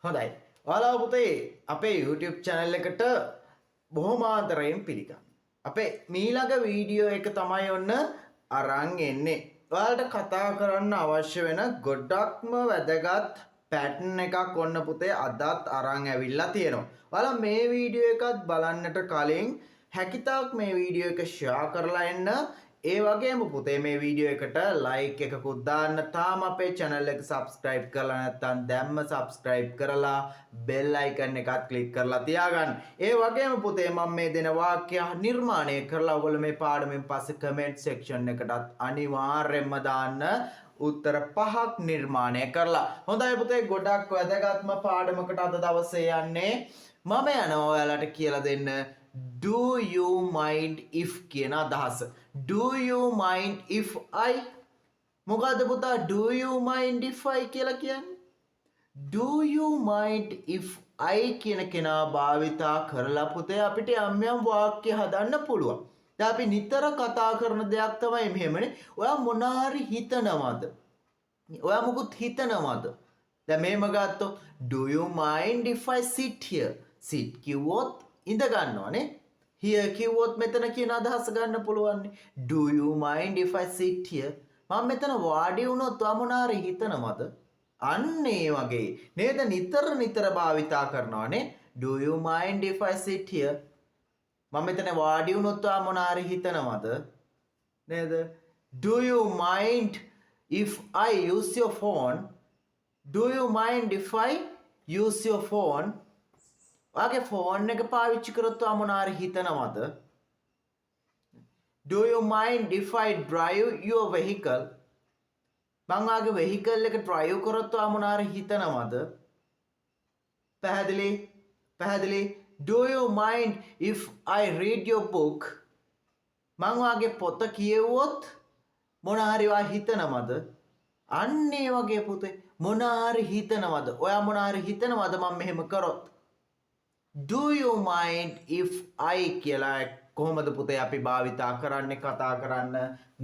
හොඳයි. ඔයාලා පුතේ අපේ YouTube channel එකට බොහොම ආදරයෙන් පිළිගන්නවා. අපේ මීළඟ වීඩියෝ එක තමයි ඔන්න අරන් එන්නේ. ඔයාලට කතා කරන්න අවශ්‍ය වෙන ගොඩක්ම වැදගත් පැටර්න් එකක් ඔන්න පුතේ අදත් අරන් ඇවිල්ලා තියෙනවා. ඔයාලා මේ වීඩියෝ එකත් බලන්නට කලින් හැකිතාක් මේ වීඩියෝ එක ෂෙයා කරලා එන්න. ඒ වගේම පුතේ මේ වීඩියෝ එකට ලයික් එකකුත් දාන්න. තාම අපේ channel එක subscribe කරලා නැත්නම් දැම්ම subscribe කරලා bell icon එකත් click කරලා තියාගන්න. ඒ වගේම පුතේ මම මේ දෙන වාක්‍ය නිර්මාණය කරලා ඔයගොල්ලෝ මේ පාඩමෙන් පස්සේ comment section එකටත් අනිවාර්යයෙන්ම දාන්න. උත්තර 5ක් නිර්මාණය කරලා. හොඳයි පුතේ ගොඩක් වැදගත්ම පාඩමකට අද දවසේ යන්නේ. මම යනවා ඔයාලට කියලා දෙන්න do you mind if කියන අදහස. Do you mind if I මොකද පුතා do you mind if I කියලා කියන්නේ? Do you mind if I කියන කෙනා භාවිතා කරලා පුතේ අපිට යම් යම් වාක්‍ය හදන්න පුළුවන්. දැන් අපි නිතර කතා කරන දෙයක් තමයි මෙහෙමනේ. ඔයා මොන හරි හිතනවද? ඔයා මොකුත් හිතනවද? දැන් මෙහෙම ගත්තොත් do you mind if I sit here? sit කිව්වොත් ඉඳ ගන්නවනේ. here කිව්වොත් මෙතන කියන අදහස ගන්න පුළුවන්. Do you mind if I sit here? මම මෙතන වාඩි වුණොත් ඔයා මොන හරි හිතනවද? අන්න ඒ වගේ නේද නිතර භාවිතා කරනවානේ. Do you mind if I sit here? මම මෙතන වාඩි වුණොත් ඔයා මොන හරි හිතනවද? නේද? Do you mind if I use your phone? Do you mind if I use your phone? ඔයාගේ ෆෝන් එක පාවිච්චි කරොත් ඔයා මොන හරි හිතනවද? Do you mind if I drive your vehicle? මං ඔයාගේ vehicle එක drive කරොත් ඔයා මොන හරි හිතනවද? පැහැදිලි? Do you mind if I read your book? මං ඔයාගේ පොත කියවුවොත් මොන හරි ඔයා හිතනවද? අන්න ඒ වගේ පුතේ මොන හරි හිතනවද? ඔයා මොන හරි හිතනවද මම මෙහෙම කරොත්? Do you mind if I කියලා කොහොමද පුතේ අපි භාවිතා කරන්නේ කතා කරන්න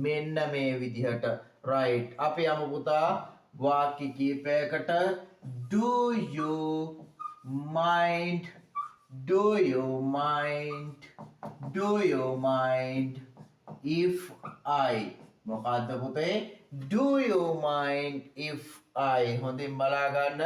මෙන්න මේ විදිහට right අපි යමු පුතා වාක්‍ය කීපයකට do you mind if I මොකද්ද පුතේ do you mind if I හොඳින් බලා ගන්න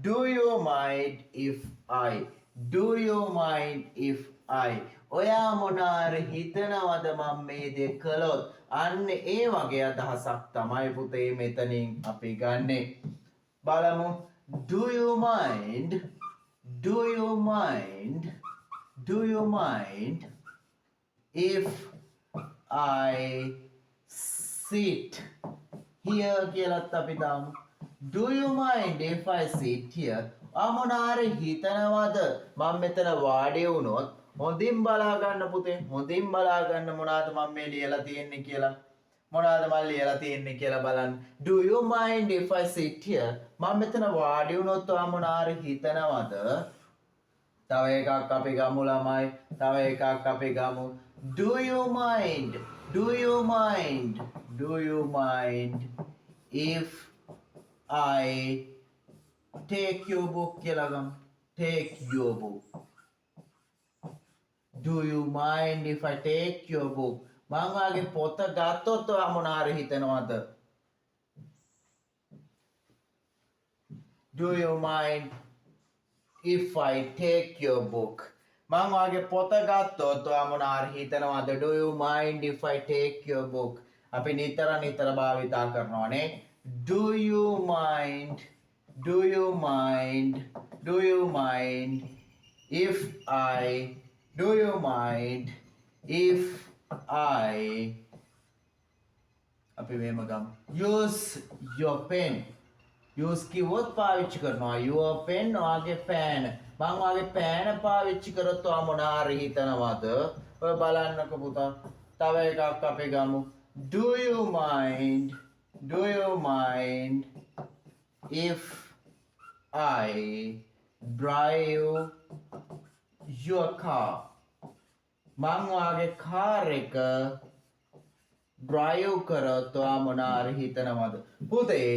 do you mind if I Do you mind if I ඔයා මොනාර හිතනවද මම මේ දේ කළොත් අන්න ඒ වගේ අදහසක් තමයි පුතේ මෙතනින් අපි ගන්නෙ බලමු do you mind if I sit here කියලාත් අපි දාමු do you mind if I sit here මොනාර හිතනවද මම මෙතන වාඩි වුණොත් හොඳින් බලා ගන්න පුතේ හොඳින් බලා ගන්න මොනවාද මම මේ ලියලා තියෙන්නේ කියලා මොනවාද මම ලියලා තියෙන්නේ කියලා බලන්න do you mind if I sit here මම මෙතන වාඩි වුණොත් මොනාර හිතනවද තව එකක් අපි ගමු ළමයි තව එකක් අපි ගමු do you mind if I take your book කියලා ගමු take your book do you mind if I take your book මං වාගේ පොත ගත්තොත් ඔයා මොන හරි හිතනවද do you mind if I take your book මං වාගේ පොත ගත්තොත් ඔයා මොන හරි හිතනවද do you mind if I take your book අපි නිතර භාවිතා කරනවානේ do you mind if I අපි මෙහෙම ගමු use your pen use කිව්වොත් පාවිච්චි කරනවා your pen ඔයාගේ pen මම ඔයාගේ pen පාවිච්චි කරොත් ඔයා මොන හරි හිතනවද ඔය බලන්නකෝ පුතා තව එකක් අපි ගමු do you mind if I drive your car මං වාගේ කාර් එක ඩ්‍රයිව් කරොත් ඔයා මොනාරි හිතනවද? පුතේ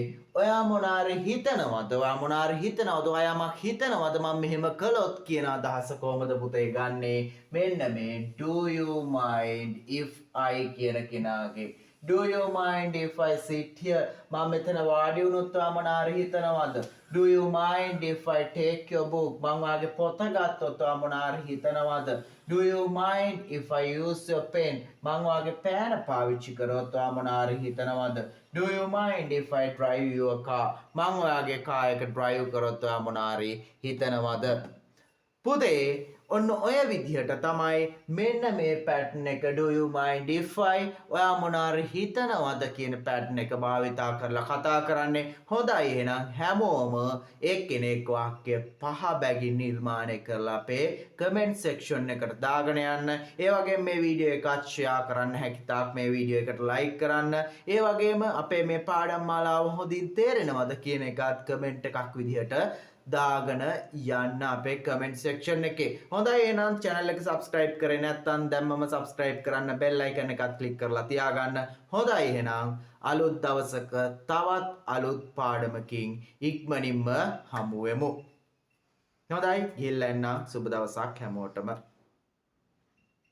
ඔයා මොනාරි හිතනවද? ඔයා මොනාරි හිතනවද? ඔයා යමක් හිතනවද මම මෙහෙම කළොත් කියන අදහස කොහොමද පුතේ ගන්නෙ? මෙන්න මේ do you mind if I කියන කෙනාගේ do you mind if I sit here? මම මෙතන වාඩි වුණොත් ඔයා මොනාරි හිතනවද? Do you mind if I take your book? මං වාගේ පොත ගත්තොත් ඔයා මොනාරි හිතනවද? Do you mind if I use your pen? මං වාගේ පෑන පාවිච්චි කරොත් ඔයා මොනාරි හිතනවද? Do you mind if I drive your car? මං ඔයාගේ කාර් එක drive කරොත් ඔයා මොනාරි හිතනවද? පුතේ ඔන්න ඔය විදිහට තමයි මෙන්න මේ පැටර්න් එක do you mind if I ඔයා මොනාරි හිතනවද කියන පැටර්න් එක භාවිතා කරලා කතා කරන්නේ. හොඳයි එහෙනම් හැමෝම එක්කෙනෙක් වාක්‍ය 5 බැගින් නිර්මාණය කරලා අපේ comment section එකට දාගෙන යන්න. ඒ වගේම මේ වීඩියෝ එකත් share කරන්න, හැකිතාක් මේ වීඩියෝ එකට like කරන්න. ඒ වගේම අපේ මේ පාඩම් මාලාව හොඳින් තේරෙනවද කියන එකත් comment එකක් විදිහට දාගෙන යන්න අපේ comment section එකේ. හොඳයි එහෙනම් channel එක subscribe කරේ නැත්නම් දැම්මම subscribe කරන්න, bell icon එකත් click කරලා තියාගන්න. හොඳයි එහෙනම් අලුත් දවසක තවත් අලුත් පාඩමකින් ඉක්මනින්ම හමු වෙමු. හොඳයි ගිහිල්ලා එන්න. සුබ දවසක් හැමෝටම.